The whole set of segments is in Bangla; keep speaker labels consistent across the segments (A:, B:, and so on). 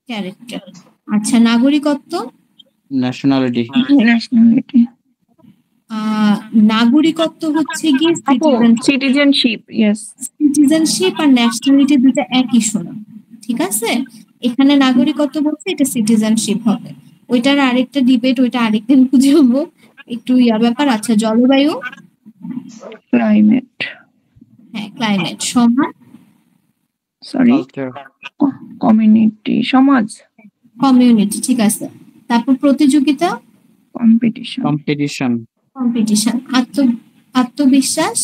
A: ক্যারেক্টার। আচ্ছা, নাগরিকত্ব?
B: ন্যাশনালিটি।
A: নাগরিকত্ব হচ্ছে গিয়ে
C: সিটিজেনশিপ। ইয়েস,
A: সিটিজেনশিপ আর ন্যাশনালিটি দুটো একই শোনা, ঠিক আছে? এখানে নাগরিকত্ব বলছে, এটা সিটিজেনশিপ হবে। ওইটার আরেকটা ডিবেট, ওইটা আরেকদিন বুঝাবো, একটু ব্যাপার। আচ্ছা, জলবায়ু?
C: ক্লাইমেট।
A: হ্যাঁ, ক্লাইমেট। সমাজ?
C: সরি, কমিউনিটি, সমাজ।
A: কমিউনিটি, ঠিক আছে। তারপর প্রতিযোগিতা?
C: কম্পিটিশন।
B: কম্পিটিশন।
A: কম্পিটিশন। আত্মবিশ্বাস?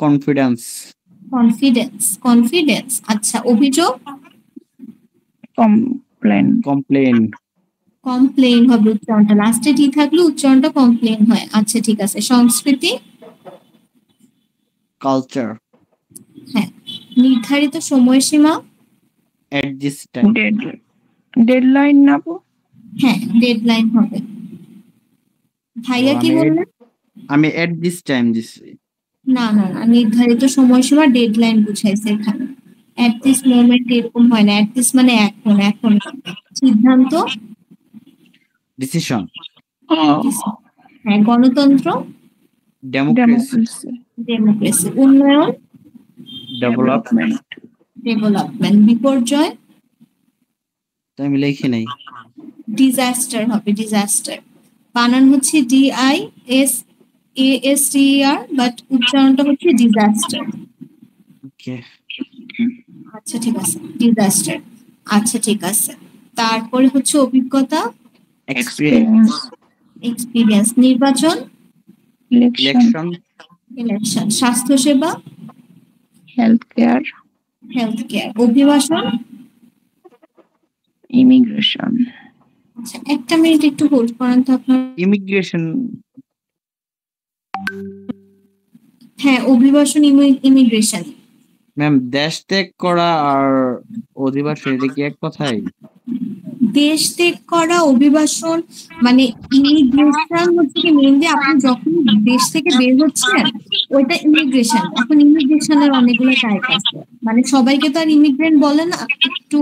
B: কনফিডেন্স।
A: কনফিডেন্স। আচ্ছা, অভিযোগ? কমপ্লেন হবে উচ্চারণটা, লাস্টে টি থাকলে উচ্চারণটা কমপ্লেন হয়। আচ্ছা, ঠিক আছে। সংস্কৃতি?
B: কালচার।
A: হ্যাঁ। নির্ধারিত সময়সীমা?
B: At this time.
C: ডেডলাইন না?
A: হ্যাঁ, ডেডলাইন হবে। ভাইয়া কি বললেন?
B: আমি এট দিস টাইম দিছি।
A: না, নির্ধারিত সময়সীমা ডেডলাইন বুঝাইছে এখানে। এট দিস মোমেন্ট এরকম হয় না, এট দিস মানে এখন। সিদ্ধান্ত?
B: ডিসিশন।
A: হ্যাঁ। গণতন্ত্র? ডেমোক্রেসি। উন্নয়ন?
B: ডেভেলপমেন্ট।
A: বিপর্যয়?
B: আমি লিখি নাই।
A: ডিজাস্টার হবে, ডিজাস্টার। বানান হচ্ছে DISASTER, বাট উচ্চারণটা হচ্ছে ডিজাস্টার।
B: ওকে।
A: আচ্ছা, ঠিক আছে, ডিজাস্টার। আচ্ছা, ঠিক আছে। তারপরে হচ্ছে অভিজ্ঞতা? এক্সপিরিয়েন্স। নির্বাচন? ইলেকশন। স্বাস্থ্যসেবা?
C: Health care.
A: অভিবাসন?
C: ইমিগ্রেশন।
A: আচ্ছা, একটা মিনিট একটু হোল্ড করেন তো আপনার।
B: ইমিগ্রেশন।
A: হ্যাঁ, অভিবাসন, ইমিগ্রেশন।
B: ম্যাম, দেশ ত্যাগ করা আর অধিবাসন এটা কি এক কথাই?
A: দেশ ত্যাগ করা, অভিবাসন মানে ইমিগ্রেশন হচ্ছে কি মেইনলি আপনি যখন দেশ থেকে বের হচ্ছেন ওইটা ইমিগ্রেশন। এখন ইমিগ্রেশনের অনেকগুলো টাইপ আছে, মানে সবাইকে তো আর ইমিগ্রেন্ট বলে না। একটু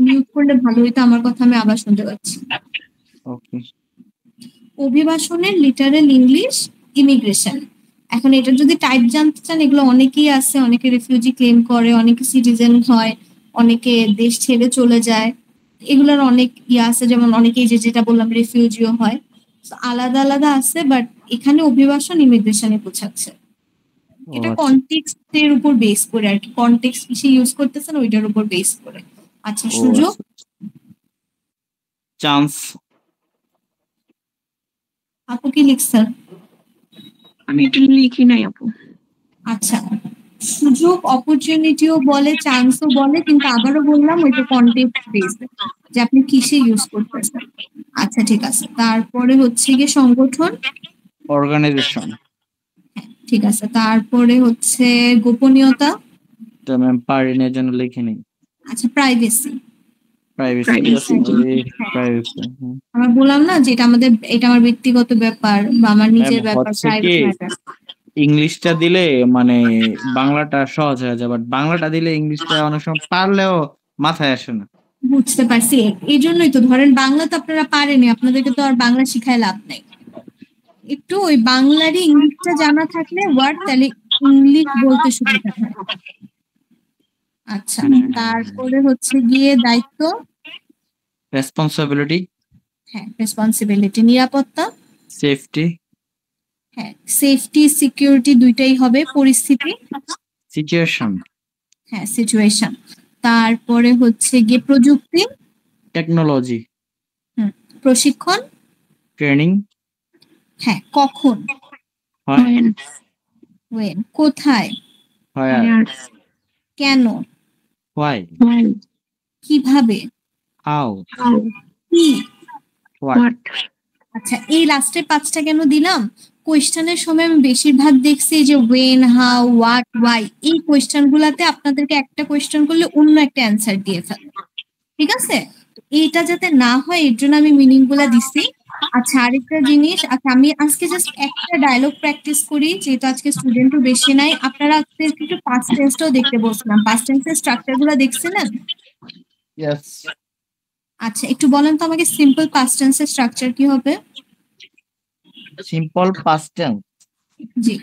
A: মিউট করলে ভালো হইতো, আমার কথা আমি আবার শুনতে পাচ্ছি।
B: ওকে।
A: অভিবাসনের লিটারাল ইংলিশ ইমিগ্রেশন। এখন এটা যদি টাইপ জানতে চান, এগুলো অনেকেই আছে, অনেকে রিফিউজি ক্লেম করে, অনেকে সিটিজেন হয়, অনেকে দেশ ছেড়ে চলে যায়, এগুলোর অনেক আছে। যেমন অনেকেই যেটা বললাম রিফিউজিও হয়, আলাদা আলাদা আছে। বাট এখানে অভিবাসন ইমিগ্রেশনে বোঝাচ্ছে। এটা কনটেক্সটের উপর বেস করে আর কি, কনটেক্সট কিসে ইউজ করতেছেন ওইটার উপর বেস করে। আচ্ছা, সুযোগ?
B: চান্স।
A: আপু কি লিখছেন?
C: আমি এটা লিখি নাই আপু।
A: আচ্ছা, সুযোগ অপরচুনিটিও বলে, চান্সও বলে, কিন্তু আবারও বললাম ওইটা কনটেক্সট বেসড, যে আপনি কিসে ইউজ করতেছেন। আচ্ছা, ঠিক আছে। তারপরে হচ্ছে গিয়ে সংগঠন?
B: অর্গানাইজেশন।
A: ঠিক আছে। তারপরে হচ্ছে গোপনীয়তা?
B: তো ম্যাম পারিনের জন্য লিখে নেই।
A: আচ্ছা, প্রাইভেসি।
C: আমরা
A: বললাম না যে এটা আমার ব্যক্তিগত ব্যাপার বা আমার নিজের ব্যাপার, প্রাইভেট ম্যাটার।
B: ইংলিশটা দিলে মানে বাংলাটা সহজ হয়ে যায়, বাট বাংলাটা দিলে ইংলিশটা অনেক সময় পারলেও মাথায় আসে না।
A: বুঝতে পারছি, এই জন্যই তো ধরেন বাংলা তো আপনারা পারেনি, আপনাদেরকে তো আর বাংলা শিখায় লাভ নেই। একটু ওই বাংলারই ইংলিশটা জানা থাকলে ওয়ার্ড, তাহলে ইংলিশ বলতে সুবিধা হয়। আচ্ছা, তারপরে হচ্ছে গিয়ে দায়িত্ব?
B: রেসপন্সিবিলিটি।
A: হ্যাঁ, রেসপন্সিবিলিটি। নিরাপত্তা?
B: সেফটি।
A: হ্যাঁ, সেফটি সিকিউরিটি দুইটাই হবে। পরিস্থিতি?
B: সিচুয়েশন।
A: হ্যাঁ, সিচুয়েশন। তারপরে হচ্ছে গিয়ে প্রযুক্তি?
B: টেকনোলজি।
A: প্রশিক্ষণ?
B: ট্রেনিং।
A: হ্যাঁ, কখন? when। কোথায়? কেন?
B: why।
A: কিভাবে?
B: how।
A: কি?
B: what।
A: আচ্ছা, এই লাস্টের 5টা কেন দিলাম? কোয়েশ্চেনের সময় আমি বেশিরভাগ দেখছি যে when, how, what, why, এই কোয়েশ্চেন গুলাতে আপনাদেরকে একটা কোয়েশ্চেন করলে অন্য একটা অ্যান্সার দিয়ে ফেলে, ঠিক আছে? এইটা যাতে না হয় এর জন্য আমি মিনিং গুলা দিচ্ছি। আচ্ছা, আরেকটা জিনিস, আচ্ছা আমি আজকে জাস্ট একটা ডায়লগ প্র্যাকটিস করি, যেহেতু আজকে স্টুডেন্টও বেশি নাই। আপনারা আজকে একটু পাস্ট টেন্সটাও দেখতে বলছিলাম, পাস্ট টেন্সের স্ট্রাকচার গুলা দেখছিলেন?
B: Yes.
A: আচ্ছা, একটু বলেন তো আমাকে সিম্পল পাস্ট টেন্সের স্ট্রাকচার কি হবে?
B: Simple past tense.
A: জি।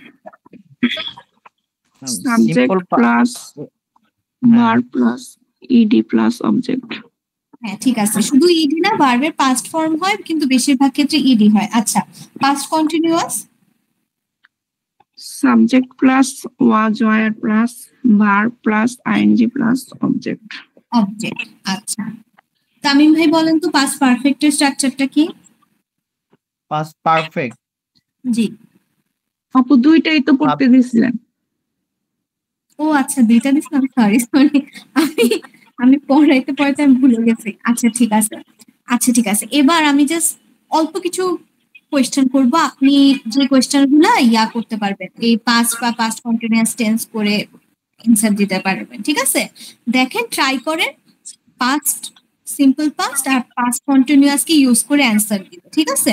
C: Subject
B: Simple
C: plus verb plus ED plus object.
A: হ্যাঁ ঠিক আছে, শুধু ইডি না, ভার্বের পাস্ট ফর্ম হয় কিন্তু বেশিরভাগ ক্ষেত্রে ইডি হয়। আচ্ছা, past continuous
C: subject plus was were plus verb plus ING plus object.
A: Object. আচ্ছা, তামিম ভাই বলেন তো পাস্ট পারফেক্টের স্ট্রাকচারটা কি?
B: past perfect.
A: জি।
C: আপু দুইটাই তো পড়তে দিছিলেন।
A: ও আচ্ছা, দুইটা দিছিলাম, সরি সরি, আমি আমি পড়াইতে পড়াইতে আমি ভুলে গেছি। আচ্ছা ঠিক আছে, আচ্ছা ঠিক আছে, এবার আমি জাস্ট অল্প কিছু কোয়েশ্চেন করব, আপনি যে কোয়েশ্চেন গুলা ইয়া করতে পারবেন, এই পাস্ট বা পাস্ট কন্টিনিউয়াস টেন্স করে অ্যান্সার দিতে পারবেন, ঠিক আছে? দেখেন, ট্রাই করেন পাস্ট সিম্পল পাস্ট আর পাস্ট কন্টিনিউয়াস কে ইউজ করে অ্যান্সার দিতে, ঠিক আছে?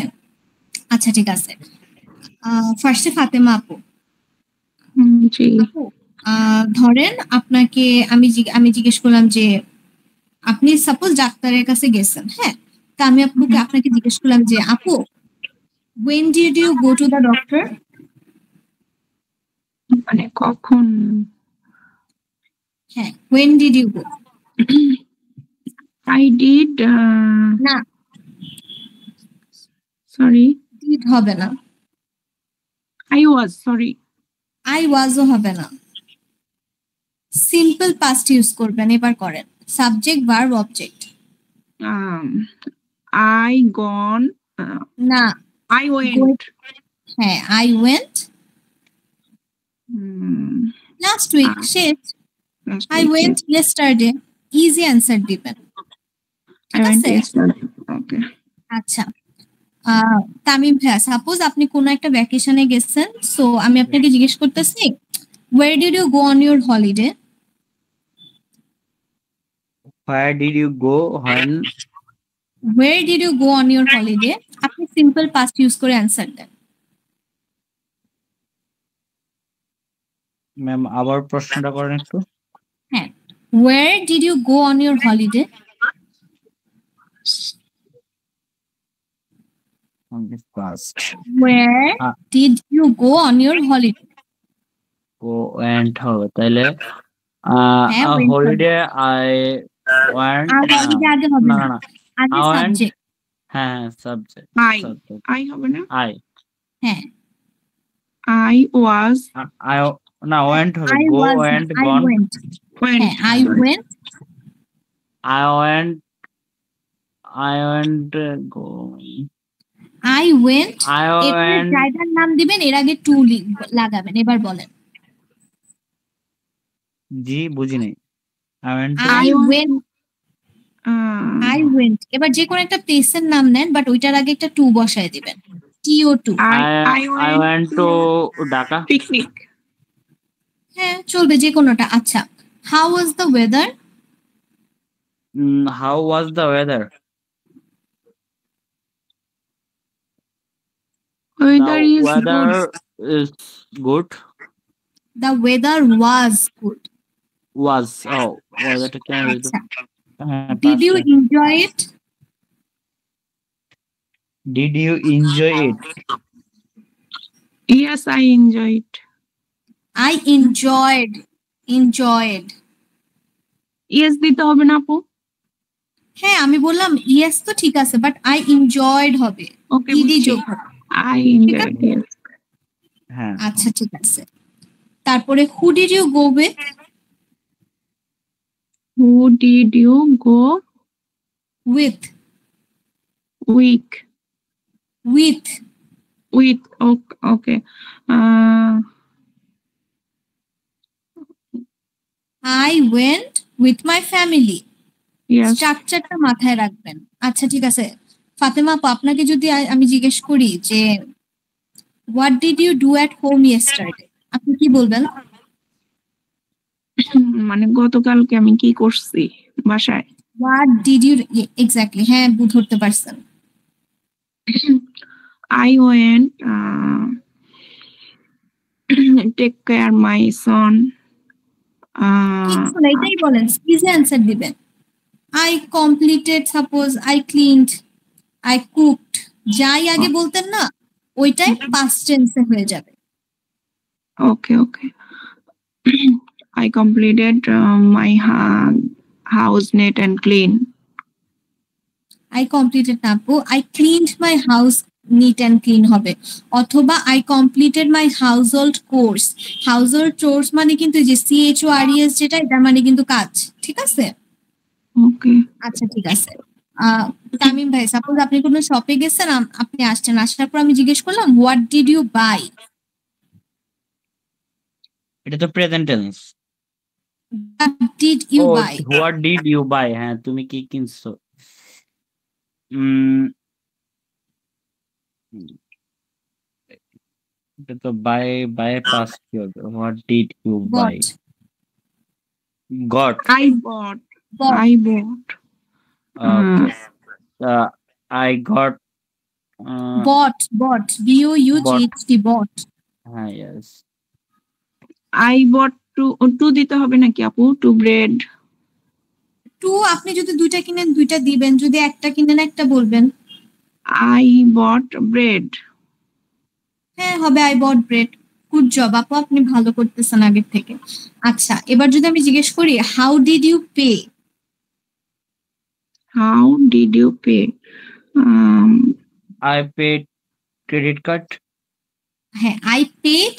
A: আচ্ছা ঠিক আছে, ফার্স্টে ফাতেমা আপু।
C: জি।
A: আপু, ধরেন আপনাকে আমি জিজ্ঞেস করলাম যে আপনি সাপোজ ডাক্তারের কাছে গেছেন, হ্যাঁ? তা আমি আপনাকে জিজ্ঞেস করলাম যে আপু, when did you go to the doctor?
C: মানে কখন?
A: হ্যাঁ, when did you go?
C: I did
A: না,
C: sorry
A: did হবে না,
C: I was sorry
A: I was ও হবে না, সিম্পল পাস্ট ইউজ করবেন। এবার করেন subject verb object.
C: I gone
A: না,
C: I went
A: হ্যাঁ I went last week, শেষ। I went yesterday, easy answer দিবেন, ঠিক আছে?
C: ওকে।
A: আচ্ছা, তামিম ভাইয়া, সাপোজ আপনি কোনো একটা ভ্যাকেশনে গেছেন, সো আমি আপনাকে জিজ্ঞেস করতেছি where did you go on your holiday?
B: Where did you go when?
A: Where did you go on your holiday? আপনি সিম্পল পাস্ট ইউজ করে অ্যান্সার দেন।
B: ম্যাম আবার প্রশ্নটা করেন একটু।
A: হ্যাঁ, where did you go on your holiday?
B: Past.
A: Where did you go on your holiday?
B: Go went হবে তাহলে
A: হ্যাঁ,
B: holiday I went
A: holiday আগে হবে
B: না
A: না,
B: না
A: আগে
B: I went
A: সাবজেক্ট।
B: হ্যাঁ সাবজেক্ট
C: I হবে না?
B: I
A: হ্যাঁ,
C: I was
B: I না went হবে
A: I
B: go
A: was
B: went
A: I
B: gone
A: went, হ্যাঁ I went
B: I went going
A: I went,
B: I
A: এরপরে
B: went
A: জায়গার নাম দিবেন, এর আগে টু লাগাবেন। এবার বলেন
B: জি বুঝি নাই I went
A: I went, এবার যে কোনো একটা প্লেসের নাম নেন, বাট ওইটার আগে একটা টু বসায় দিবেন, TO2।
B: I went to Dhaka
C: picnic
A: হ্যাঁ চলবে যে কোনোটা। আচ্ছা, how was the weather?
B: How was the weather?
C: weather
B: The
C: is
B: weather
C: good
B: is good.
A: The weather was good.
B: Was weatherটা কেমন হইতো?
A: আচ্ছা, did you enjoy it?
B: Did you enjoy it?
C: yes I enjoyed
A: I enjoyed
C: yes দিতে হবে না আপু?
A: হ্যাঁ আমি বললাম ইয়েস তো ঠিক আছে, বাট I enjoyed হবে,
C: ওকে
A: ইডি যোগ হবে।
C: I enjoyed yes
B: হ্যাঁ
A: আচ্ছা ঠিক আছে, তারপরে who did you go with?
C: who did you go
A: with
C: with okay
A: I went with my family,
C: yes
A: স্ট্রাকচারটা মাথায় রাখবেন। আচ্ছা ঠিক আছে, ফাতেমা আপু, আপনাকে যদি আমি জিজ্ঞেস করি যে what did you do at home yesterday, আপনি কি বলবেন?
C: মানে গতকালকে আমি কি করছি বাসায়?
A: what did you exactly, হ্যাঁ ধরতে পারছেন।
C: I went take care my son
A: কিছু না, এটাই বলেন, ইজি অ্যান্সার দিবেন। I completed, suppose I cleaned, I cooked, যাই আগে বলতেন না ওইটাই past tense হয়ে যাবে।
C: Okay. I completed my house neat and clean.
A: I completed না আপু, I cleaned my house neat and clean হবে, অথবা I completed my household chores। household chores মানে কিন্তু যে CHORES যেটা, এটা মানে কিন্তু কাজ, ঠিক আছে?
C: Okay.
A: আচ্ছা ঠিক আছে। তামিম ভাই, সাপোজ আপনি কোনো শপে গেছেন, আপনি আসছেন, আসার পর আমি জিজ্ঞেস করলাম হোয়াট ডিড ইউ বাই,
B: এটা তো present tense.
A: What did you
B: ও
A: buy,
B: what did you buy, হ্যাঁ তুমি কি কিনছো। এটা তো বাই পাস্ট কি হবে, what did you buy, got.
C: I bought. I bought.
B: Okay, I got,
A: bought BOUGHT bought.
B: হ্যাঁ ইয়েস।
C: I bought two দিতে হবে নাকি আপু? Two bread.
A: টু আপনি যদি দুইটা কিনেন দুইটা দিবেন, যদি একটা কিনেন একটা বলবেন।
C: I bought bread.
A: হ্যাঁ হবে I bought bread. Good job আপু, আপনি ভালো করতেছেন আগের থেকে। আচ্ছা এবার যদি আমি জিজ্ঞেস করি how did you pay,
C: How did you pay?
B: I paid credit card.
A: হ্যাঁ I paid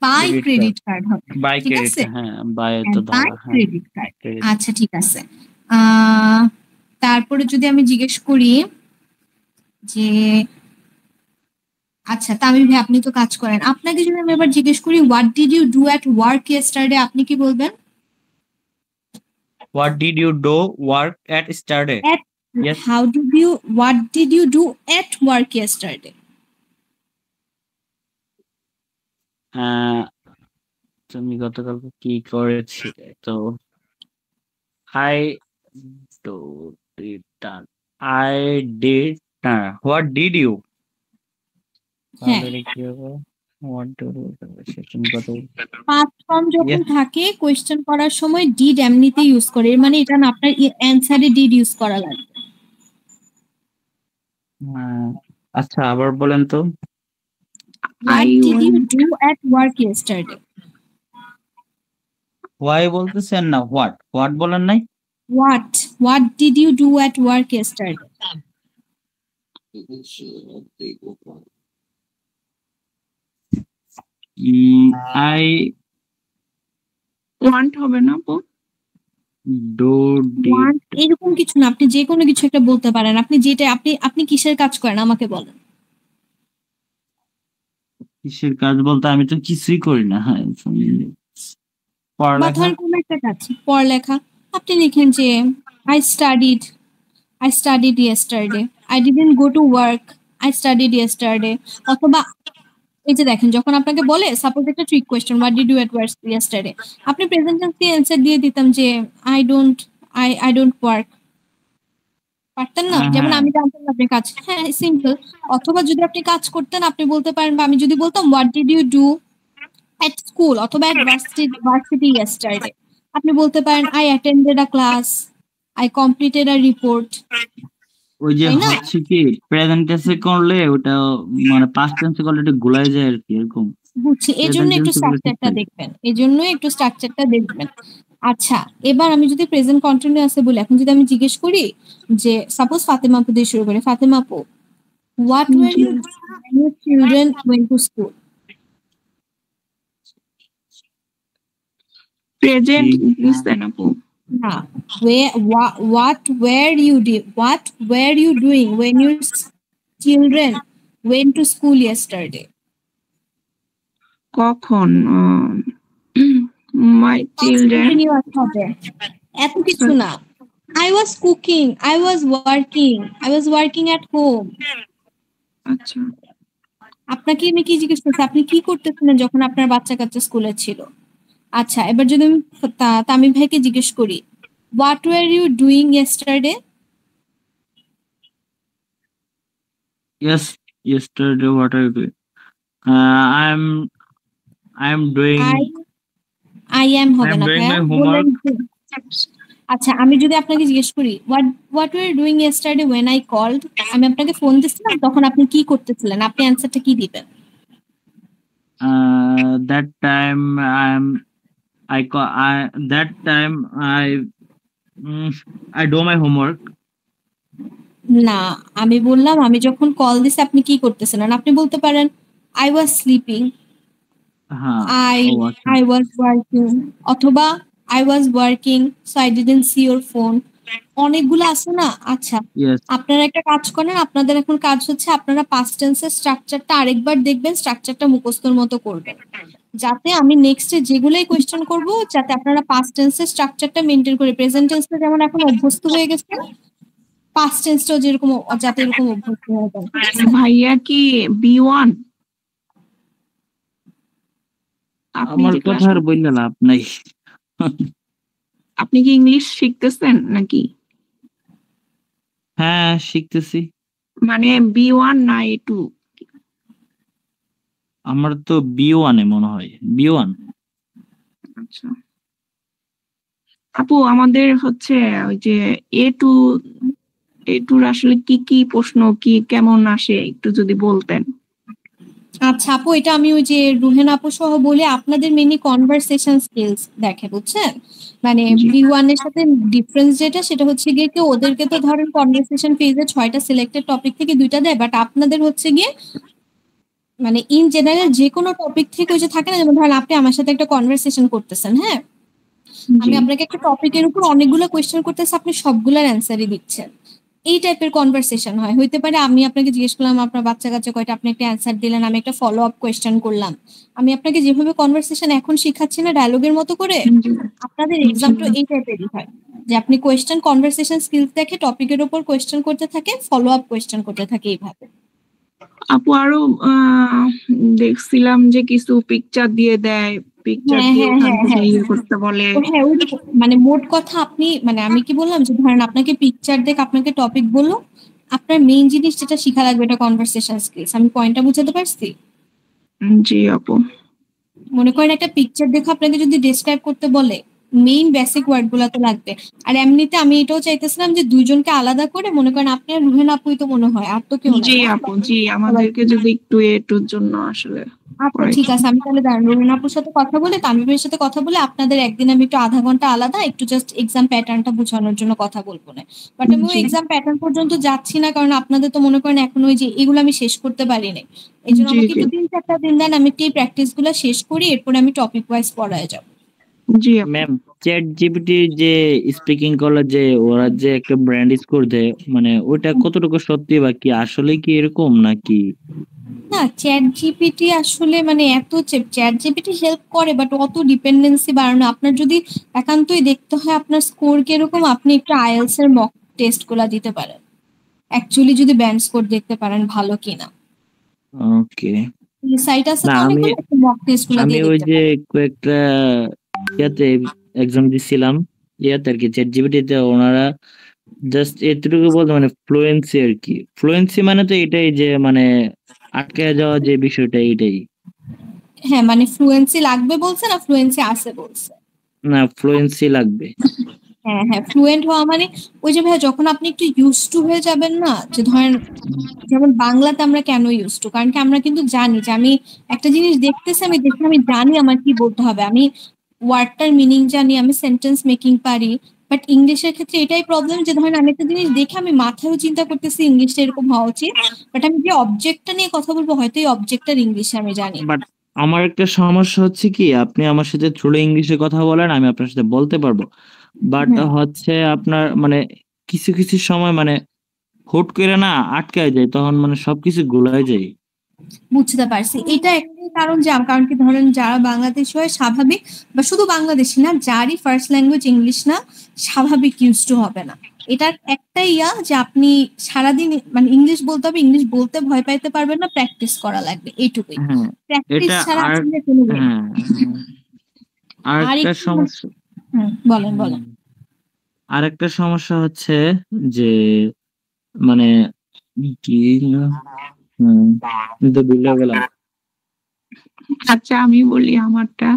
A: by credit card হবে,
B: বাই
A: ঠিক
B: ক্রেডিট,
A: আছে?
B: হ্যাঁ বাই তো
A: বাই
B: ধরা, হ্যাঁ
A: ক্রেডিট কার্ড।
B: credit।
A: আচ্ছা ঠিক আছে। তারপরে যদি আমি জিজ্ঞেস করি যে আচ্ছা তামিম ভাই আপনি তো কাজ করেন, আপনাকে যদি আমি এবার জিজ্ঞেস করি what did you do at work yesterday, আপনি কি বলবেন?
B: What did you do work at yesterday? Yes.
A: What did you do at work yesterday?
B: তুমি গতকাল কি করেছি, তো I did what did you,
A: হ্যাঁ
B: what do সেশন কত
A: পাস্ট ফর্ম যখন থাকে কোয়েশ্চেন করার সময় ডিড এমনিতে ইউজ করে, মানে এটা না আপনার অ্যানসারে ডিড ইউজ করা লাগবে।
B: আচ্ছা আবার বলেন তো।
A: What did you do at work yesterday?
B: Why বলতেছেন না, what বলেন নাই।
A: What did you do at work yesterday?
B: I
C: want হবে না আপু?
A: এরকম কিছু না, আপনি যে কোনো কিছু একটা বলতে পারেন, আপনি যেটা আপনি কিসের কাজ করেন আমাকে বলেন।
B: কিসের কাজ বলতে আমি তো কিছুই করি না, হ্যাঁ পড়ালেখা।
A: কোন একটা কাজ, পড়ালেখা, আপনি লিখেন যে I studied yesterday, I didn't go to work, I studied yesterday। অথবা এই যে দেখেন যখন আপনাকে বলে সাপোজ একটা trick question what did you at work yesterday, আপনি প্রেজেন্ট টেন্স দিয়ে অ্যানসার দিয়ে দিতাম যে I don't work, পারতেন না? যেমন আমি জানতাম আপনি কাজ, হ্যাঁ সিম্পল। অথবা যদি আপনি কাজ করতেন আপনি বলতে পারেন, বা আমি যদি বলতাম what did you do at school অথবা at varsity yesterday, আপনি বলতে পারেন I attended a class, I completed a report।
B: ওই যে হচ্ছে কি প্রেজেন্ট টেন্সে করলে ওটা মানে পাস্ট টেন্সে করলে এটা গুলাই যায় আর কি, এরকম
A: বুঝছি, এজন্য একটু স্ট্রাকচারটা দেখবেন। আচ্ছা এবার আমি যদি প্রেজেন্ট কন্টিনিউয়াসে বলি, এখন যদি আমি জিজ্ঞেস করি যে সাপোজ ফাতেমা আপু দিয়ে শুরু করি, ফাতেমা আপু what were you when your children went to school?
C: প্রেজেন্ট দিছেন আপু?
A: না, what were you doing when your children went to school yesterday?
C: কখন? my children।
A: এত কিছু না, I was cooking, I was working at home।
C: আচ্ছা
A: আপনাকে আমি কি জিজ্ঞেস করছি, আপনি কি করতেছিলেন যখন আপনার বাচ্চা কাচ্চা স্কুলে ছিল? আচ্ছা এবার যদি আমি তামিম ভাইকে জিজ্ঞেস করি what were you doing yesterday?
B: yesterday what are you doing? I am doing
A: I am হবে না
B: doing
A: ভাইয়া,
B: my homework।
A: আচ্ছা, আমি যদি আপনাকে জিজ্ঞেস করি what were doing yesterday when I called, আমি আপনাকে ফোন দিছিলাম তখন আপনি কি করতেছিলেন, আপনি অ্যান্সারটা কি দিবেন?
B: That time that time I do my homework.
A: না, আমি বললাম আমি যখন কল দিছি আপনি কি করতেছিলেন, আপনি বলতে পারেন আই ওয়াজ স্লিপিং,
B: হ্যাঁ,
A: আই
B: ও আচ্ছা,
A: আই ওয়াজ ওয়ার্কিং, অথবা I was working so I didn't C your phone. অনেকগুলো আছে না? আচ্ছা,
B: ইয়েস।
A: আপনারা একটা কাজ করেন, আপনাদের এখন কাজ হচ্ছে আপনারা পাস্ট টেন্সের স্ট্রাকচারটা আরেকবার দেখবেন, স্ট্রাকচারটা মুখস্থর মতো করবেন, যাতে আমি নেক্সটে যেগুলোই কোয়েশ্চেন করব যাতে আপনারা পাস্ট টেন্সের স্ট্রাকচারটা মেনটেন করে, প্রেজেন্ট টেন্সটা যেমন এখন অভ্যস্ত হয়ে গেছে, পাস্ট টেন্সটাও যেরকম যাতে এরকম অভ্যস্ত হয়ে যায়, ঠিক আছে?
C: ভাইয়া কি B1? আপনি
B: আমার
C: যে ক্লাস,
B: কথা আর বললে লাভ নাই।
C: আপনি কি ইংলিশ শিখতেছেন নাকি?
B: হ্যাঁ, শিখতেছি।
C: মানে B1 না A2?
B: আমার তো B1 মনে হয়, B1।
C: আচ্ছা আপু, আমাদের হচ্ছে ওই যে A2 A2 আসলে কি কি প্রশ্ন কি কেমন আসে একটু যদি বলতেন।
A: আচ্ছা আপু, এটা আমি ওই যে রুহেন আপু সহ বলে আপনাদের মেনলি কনভারসেশন স্কিলস দেখে, বুঝছেন? মানে
C: জি
A: B1 এর সাথে ডিফারেন্স যেটা সেটা হচ্ছে গিয়ে কি ওদেরকে তো ধরেন কনভারসেশন ফেজে 6টা সিলেক্টেড টপিক থেকে 2টা দেয়, বাট আপনাদের হচ্ছে গিয়ে মানে ইন জেনারেল যে কোনো টপিক থেকে ওই যে থাকে না, যেমন ধরেন আপনি আমার সাথে একটা কনভারসেশন করতেছেন, হ্যাঁ, আমি
C: জি
A: আপনাকে একটা টপিকের উপর অনেকগুলো কোয়েশ্চেন করতেছি, আপনি সবগুলোর অ্যান্সারই দিচ্ছেন, এই টাইপের কনভারসেশন হয়। হইতে পারে আমি আপনাকে জিজ্ঞেস করলাম আপনার বাচ্চা কাচ্চা কয়টা, আপনি একটা অ্যান্সার দিলেন, আমি একটা ফলো আপ কোয়েশ্চেন করলাম। আমি আপনাকে যেভাবে কনভারসেশন এখন শিখাচ্ছি না ডায়ালগের মতো করে,
C: জি
A: আপনাদের
C: জি
A: এক্সামটা এই টাইপেরই হয়, যে আপনি কোয়েশ্চেন কনভারসেশন স্কিলস দেখে টপিকের উপর কোয়েশ্চেন করতে থাকে, ফলো আপ কোয়েশ্চেন করতে থাকে এইভাবে।
C: আপু, আরো দেখছিলাম যে কিছু পিকচার দিয়ে দেয়, পিকচার
A: হ্যাঁ
C: দিয়ে
A: হ্যাঁ
C: ওখান
A: হ্যাঁ
C: থেকে
A: হ্যাঁ,
C: ইয়ে করতে বলে।
A: হ্যাঁ ওই মানে মোট কথা আপনি মানে আমি কি বললাম যে ধরেন আপনাকে পিকচার দেখে আপনাকে টপিক বললো, আপনার মেইন জিনিস যেটা শিখা লাগবে এটা কনভারসেশন স্কিলস, আমি পয়েন্টটা বুঝাতে পারছি?
C: জি আপু।
A: মনে করেন একটা পিকচার দেখে আপনাকে যদি ডেসক্রাইব করতে বলে, মেইন বেসিক ওয়ার্ড গুলা তো লাগবে। আর এমনিতে আমি এটাও চাইতেছিলাম যে দুইজনকে আলাদা করে, মনে করেন আপনি আর রুহেন আপুই তো মনে হয়, আর তো কেউ নাই
C: জি
A: না?
C: আপু, জি আমাদেরকে যদি একটু এটুর জন্য আসলে
A: আচ্ছা
C: পড়াই।
A: ঠিক আছে, আমি তাহলে দাঁড়ান রুহিন আপুর সাথে কথা বলে তানভীরের সাথে কথা বলে আপনাদের একদিন আমি একটু আধা ঘন্টা আলাদা একটু জাস্ট এক্সাম প্যাটার্নটা বোঝানোর জন্য কথা বলবো না, বাট আমি ওই
C: জি
A: এক্সাম প্যাটার্ন পর্যন্ত যাচ্ছি না, কারণ আপনাদের তো মনে করেন এখন ওই যে এগুলো আমি শেষ করতে পারিনি, এই জন্য
C: জি
A: আমাকে
C: জি
A: একটু 3-4টা দিন দেন, আমি একটু এই প্র্যাকটিস গুলো শেষ করি, এরপরে আমি টপিক ওয়াইজ পড়ায় যাবো।
C: জি আপু।
B: ম্যাম, চ্যাট জিপিটি যে স্পিকিং করলে যে ওরা যে একটা ব্র্যান্ড স্কোর দেয়, মানে ওইটা কতটুকু সত্যি বা কি আসলে কি এরকম নাকি?
A: না, চ্যাট জিপিটি আসলে মানে এত চ্যাট জিপিটি হেল্প করে, বাট অত ডিপেন্ডেন্সি বাড়ানো, আপনার যদি একান্তই দেখতে হয় আপনার স্কোর কিরকম, আপনি একটু আইএলস এর মক টেস্ট গুলা দিতে পারেন, অ্যাকচুয়ালি যদি ব্যান্ড স্কোর দেখতে পারেন ভালো কিনা।
B: ওকে।
A: সাইট আছে
B: না,
A: তো
B: আমি
A: অনেকগুলো, মক টেস্ট গুলা
B: আমি
A: দিয়ে
B: ওই
A: দেখতে
B: যে
A: পারেন।
B: কয়েকটা ইয়াতে এক্সাম দিছিলাম, ইয়াতে আর কি চ্যাট জিপিটিতে ওনারা জাস্ট এতটুকু বলতো মানে ফ্লুয়েন্সি আর কি। ফ্লুয়েন্সি মানে তো এটাই যে মানে আটকে যাওয়া যে বিষয়টা এটাই।
A: হ্যাঁ মানে ফ্লুয়েন্সি লাগবে বলছে না ফ্লুয়েন্সি আছে বলছে?
B: না, ফ্লুয়েন্সি লাগবে।
A: হ্যাঁ হ্যাঁ, ফ্লুয়েন্ট হওয়া মানে ওই যে ভাইয়া যখন আপনি একটু ইউজ টু হয়ে যাবেন না, যে ধরেন যেমন বাংলাতে আমরা কেন ইউজ টু, কারণ কি আমরা কিন্তু জানি যে আমি একটা জিনিস দেখতেছি, আমি দেখে আমি জানি আমার কি বলতে হবে, আমি ওয়ার্ডটার মিনিং জানি, আমি সেন্টেন্স মেকিং পারি। বাট ইংলিশের ক্ষেত্রে এটাই প্রবলেম যে ধরেন আমি একটা জিনিস দেখে আমি মাথায়ও চিন্তা করতেছি ইংলিশটা এরকম হওয়া উচিত, বাট আমি যে অবজেক্টটা নিয়ে কথা বলবো হয়তো এই অবজেক্টটার ইংলিশে আমি জানি না।
B: বাট আমার একটা সমস্যা হচ্ছে কি, আপনি আমার সাথে থ্রুলি ইংলিশে কথা বলেন, আমি আপনার সাথে বলতে পারবো, বাট
A: হুম,
B: হচ্ছে আপনার মানে কিছু কিছু সময় মানে হুট করে না আটকায় যায়, তখন মানে সবকিছু গুলায় যায়।
A: বুঝতে পারছি, এটা একটাই কারণ যে কারণ কি ধরেন যারা বাংলাদেশি হয় স্বাভাবিক, বা শুধু বাংলাদেশি না যারই ফার্স্ট ল্যাঙ্গুয়েজ ইংলিশ না স্বাভাবিক ইউজ টু হবে না। এটার একটাই যে আপনি সারাদিন মানে ইংলিশ বলতে হবে, ইংলিশ বলতে ভয় পাইতে পারবেন না, প্র্যাকটিস করা লাগবে, এইটুকুই।
B: হ্যাঁ,
A: প্র্যাকটিস
B: এটা
A: ছাড়া
B: আর
A: আসলে কোনো ওয়ে না।
B: হ্যাঁ, হ্যাঁ। আর
A: আর
B: একটা
A: একটু
B: সমস্যা,
A: বলেন
B: হুম,
A: বলেন।
B: আর একটা সমস্যা হচ্ছে যে মানে কি না, হুম, কিন্তু ভুলে গেলাম।
C: আচ্ছা আমি বলি আমারটা।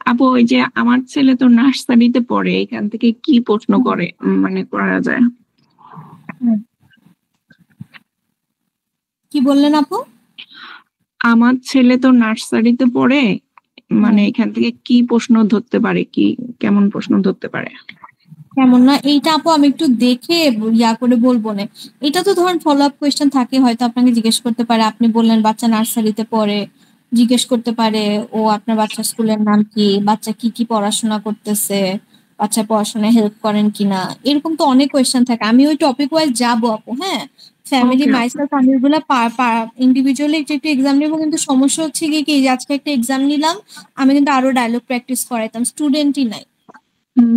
C: আপু ওই যে আমার ছেলে তো নার্সারিতে পড়ে, এখান থেকে কি প্রশ্ন করে মানে করা যায়?
A: কি বললেন আপু?
C: আমার ছেলে তো নার্সারিতে পড়ে, মানে এখান থেকে কি প্রশ্ন ধরতে পারে, কি কেমন প্রশ্ন ধরতে পারে?
A: কেমন না এইটা আপু আমি একটু দেখে ইয়া করে বলবো না। এটা তো ধরেন ফলো আপ কোয়েশ্চেন থাকে, হয়তো আপনাকে জিজ্ঞেস করতে পারে, আপনি বললেন বাচ্চা নার্সারিতে পড়ে, জিজ্ঞেস করতে পারে ও আপনার বাচ্চার স্কুলের নাম কি, বাচ্চা কি কি পড়াশোনা করতেছে, বাচ্চা পড়াশোনায় হেল্প করেন কিনা, এরকম তো অনেক কোয়েশ্চেন থাকে। আমি ওই টপিক ওয়াইজ যাবো আপু, হ্যাঁ ফ্যামিলি
C: ওকে
A: মাইসেলফ আমি ওগুলা ইন্ডিভিজুয়ালি একটু একটু এক্সাম নেবো, কিন্তু সমস্যা হচ্ছে কি কি যে আজকে একটা এক্সাম নিলাম, আমি কিন্তু আরো ডায়লগ প্র্যাকটিস করাইতাম, স্টুডেন্টই নাই,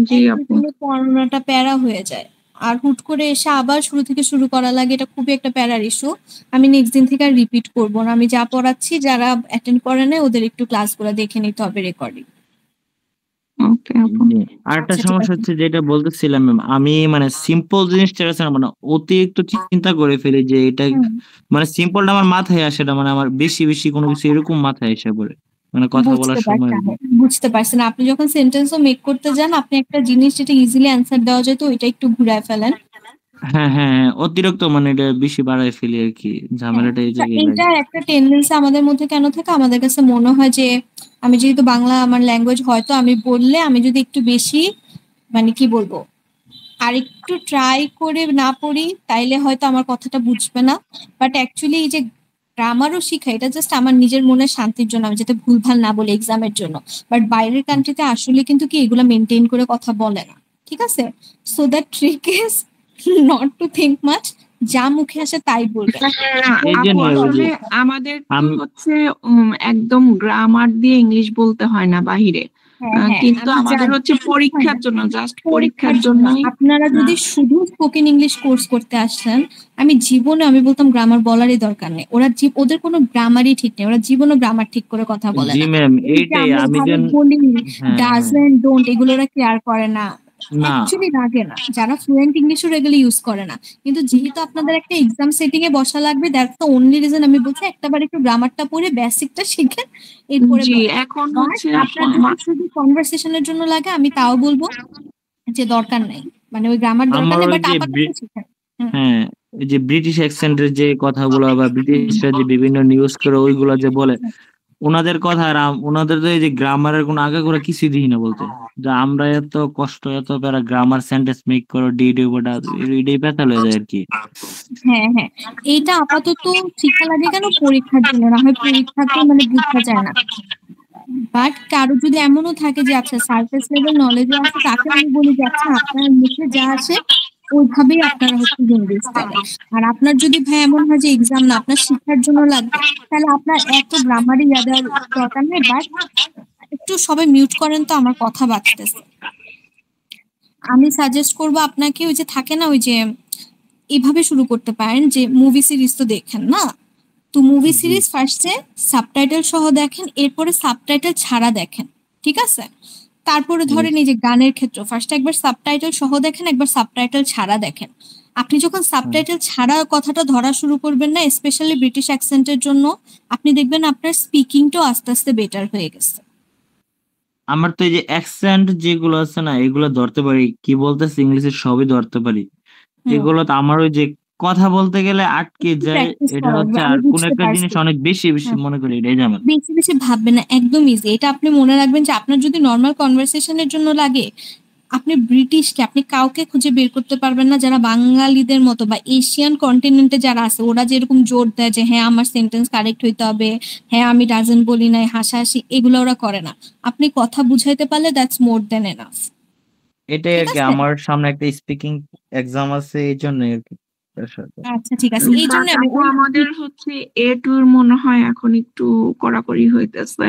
C: জি
A: একটার
C: আপু।
A: জন্য পড়ানোটা প্যারা হয়ে যায়। আর হুট করে এসে আবার শুরু থেকে শুরু করা লাগে, এটা খুবই একটা প্যারার ইস্যু। আমি নেক্সট দিন থেকে আর রিপিট করবো না, আমি যা পড়াচ্ছি যারা অ্যাটেন্ড করে না ওদের একটু ক্লাসগুলো দেখে নিতে হবে রেকর্ডিং।
C: ওকে আপু।
B: জি। আরেকটা
A: আচ্ছা ঠিক
B: সমস্যা
A: আছে।
B: হচ্ছে যেটা বলতেছিলাম ম্যাম, আমি মানে সিম্পল জিনিসটা আছে না, মানে অতিরিক্ত চিন্তা করে ফেলি যে এটা
A: হুম,
B: মানে সিম্পলটা আমার মাথায় আসে না, মানে আমার বেশি বেশি কোনো কিছু এরকম মাথায় এসে পড়ে মানে কথা
A: বুঝতে
B: বলার সময় আর
A: পারছেন,
B: কি।
A: বুঝতে পারছেন। আপনি যখন সেন্টেন্সও মেক করতে যান, আপনি একটা জিনিস যেটা ইজিলি অ্যান্সার দেওয়া যায় তো ওইটা একটু ঘুরায় ফেলেন।
B: হ্যাঁ হ্যাঁ হ্যাঁ, অতিরিক্ত মানে এটা বেশি বাড়ায় ফেলি আর কি,
A: হ্যাঁ,
B: ঝামেলাটা এই
A: তা
B: জায়গায়
A: এইটা
B: লাগে।
A: একটা টেন্ডেন্সি আমাদের মধ্যে কেন থাকে, আমাদের কাছে মনে হয় যে আমি যেহেতু বাংলা আমার ল্যাঙ্গুয়েজ, হয়তো আমি বললে আমি যদি একটু বেশি মানে কি বলবো আর একটু ট্রাই করে না পড়ি তাইলে হয়তো আমার কথাটা বুঝবে না। বাট অ্যাকচুয়ালি এই যে গ্রামারও শিখা, এটা জাস্ট আমার নিজের মনের শান্তির জন্য, আমি যাতে ভুলভাল না বলি এক্সামের জন্য। বাট বাইরের কান্ট্রিতে আসলে কিন্তু কি এগুলা মেনটেন করে কথা বলে না, ঠিক আছে? So that trick is not to think much, যা মুখে আসে তাই বলবেন।
C: না
B: এই
C: আপু
B: জন্য ওই যে
C: আসলে আমাদের তো
B: আমি
C: হচ্ছে একদম গ্রামার দিয়ে ইংলিশ বলতে হয় না বাহিরে,
A: হ্যাঁ হ্যাঁ
C: কিন্তু
A: আমি
C: আমাদের
A: জানি,
C: হচ্ছে
A: হয়
C: পরীক্ষার
A: না
C: জন্য, জাস্ট
A: পরীক্ষার
C: পরীক্ষার
A: জন্য।
C: জন্যই।
A: আপনারা যদি
C: আহ,
A: শুধু স্পোকেন ইংলিশ কোর্স করতে আসছেন, আমি জীবনে আমি বলতাম গ্রামার বলারই দরকার নেই, ওরা ওদের কোনো গ্রামারই ঠিক নেই, ওরা জীবনও গ্রামার ঠিক করে কথা বলে
B: জি
A: না।
B: ম্যাম,
A: এই যে
B: এইটাই
A: আমরা
B: আমি
A: ভাবে
B: যেন
A: বলি
B: হ্যাঁ হ্যাঁ
A: ডাজেন্ট ডোন্ট, এগুলো ওরা কেয়ার করে না,
B: না
A: অ্যাকচুয়ালি লাগে না। যারা ফ্লুয়েন্ট ইংলিশও এগুলো ইউজ করে না, কিন্তু যেহেতু আপনাদের একটা এক্সাম সেটিং এ বসা লাগবে, দ্যাটস দ্য অনলি রিজন আমি বলছি একটাবার একটু গ্রামারটা পড়ে বেসিকটা শিখে এরপরে
C: জি
A: বলেন।
C: এখন
A: বাট
C: হচ্ছে
A: আপনার যদি শুধু কনভারসেশনের জন্য লাগে আমি তাও বলবো যে দরকার নাই, মানে ওই গ্রামার দরকার
B: আমার
A: নেই,
B: ওই
A: বাট
B: যে
A: আপাতত শিখেন। হুম।
B: হ্যাঁ, এই যে ব্রিটিশ অ্যাকসেন্টের যে কথাগুলো বা ব্রিটিশরা যে বিভিন্ন নিউজ করে ওইগুলো যে বলে, ওনাদের কথা আর ওনাদের তো এই যে গ্রামারের কোনো আগাগোড়া কিছুই দিই না বলতে, যে আমরা এত কষ্ট এত প্যারা গ্রামার সেন্টেন্স মেক করো ডিডি ওটা এটাই পেতাল হয়ে যায় আর কি।
A: হ্যাঁ হ্যাঁ, এইটা আপাতত শিক্ষা লাগে কেন, পরীক্ষার জন্য, না হয় পরীক্ষাতে মানে বোঝা যায় না। বাট কারো যদি এমনও থাকে যে আচ্ছা সারফেস লেভেল নলেজও আছে, তাকে আমি বলি যে আচ্ছা আপনার মুখে যা আসে ওইভাবেই আপনারা হচ্ছে ইংলিশ দেন। আর আপনার যদি ভাই এমন হয় যে এক্সাম না আপনার শিক্ষার জন্য লাগবে, তাহলে আপনার এত গ্রামারই ইয়াদার দরকার নেই। বাট একটু সবাই মিউট করেন তো, আমার কথা বাঁচতেছে। আমি সাজেস্ট করব আপনাকে, ওই যে থাকে না ওই যে এইভাবে শুরু করতে পারেন যে মুভি সিরিজ তো দেখেন না, তো মুভি
B: জি
A: সিরিজ ফার্স্টে সাবটাইটেল সহ দেখেন, এরপরে সাবটাইটেল ছাড়া দেখেন, ঠিক আছে? তারপরে
B: জি।
A: ধরেন এই যে গানের ক্ষেত্রে ফার্স্টে একবার সাবটাইটেল সহ দেখেন, একবার সাবটাইটেল ছাড়া দেখেন। আপনি যখন
B: হ্যাঁ।
A: সাবটাইটেল ছাড়া কথাটা ধরা শুরু করবেন না, স্পেশালি ব্রিটিশ অ্যাকসেন্টের জন্য, আপনি দেখবেন আপনার স্পিকিংটাও আস্তে আস্তে বেটার হয়ে গেছে।
B: আমার তো এই যে অ্যাকসেন্ট যেগুলো আছে না এগুলো ধরতে পারি, কি বলতেছে ইংলিশে সবই ধরতে পারি।
A: হুম,
B: এগুলো তো আমার ওই যে কথা বলতে গেলে আটকে
A: একটু
B: যায়।
A: প্র্যাকটিস
B: এটা
A: করা
B: হচ্ছে
A: লাগবে,
B: আর
A: আমি
B: কোন
A: বুঝতে
B: একটা জিনিস
A: পারছি।
B: অনেক বেশি বেশি
A: হুম,
B: মনে করি এটাই ঝামেলা।
A: বেশি বেশি ভাববেন না, একদম ইজি। এটা আপনি মনে রাখবেন যে আপনার যদি নর্মাল কনভারসেশনের জন্য লাগে, আপনি ব্রিটিশকে আপনি কাউকে খুঁজে বের করতে পারবেন না যারা বাঙালিদের মতো বা এশিয়ান কন্টিনেন্টে যারা আছে ওরা যেরকম জোর দেয় যে হ্যাঁ আমার সেন্টেন্স কারেক্ট হইতে হবে, হ্যাঁ আমি ডাজেন্ট বলি নাই, হাসাহাসি, এগুলো ওরা করে না। আপনি কথা বুঝাইতে পারলে দ্যাটস মোর দেন এনাফ,
B: এটাই
A: ঠিক
B: আর কি,
A: আছে?
B: আমার সামনে একটা স্পিকিং এক্সাম আছে এই জন্য আর কি pressure টা।
A: আচ্ছা ঠিক আছে, এই জন্য
C: বাট
A: আমি
C: আপু
A: ওই
C: আমাদের হচ্ছে A2 মনে হয় এখন একটু কড়াকড়ি হইতেছে।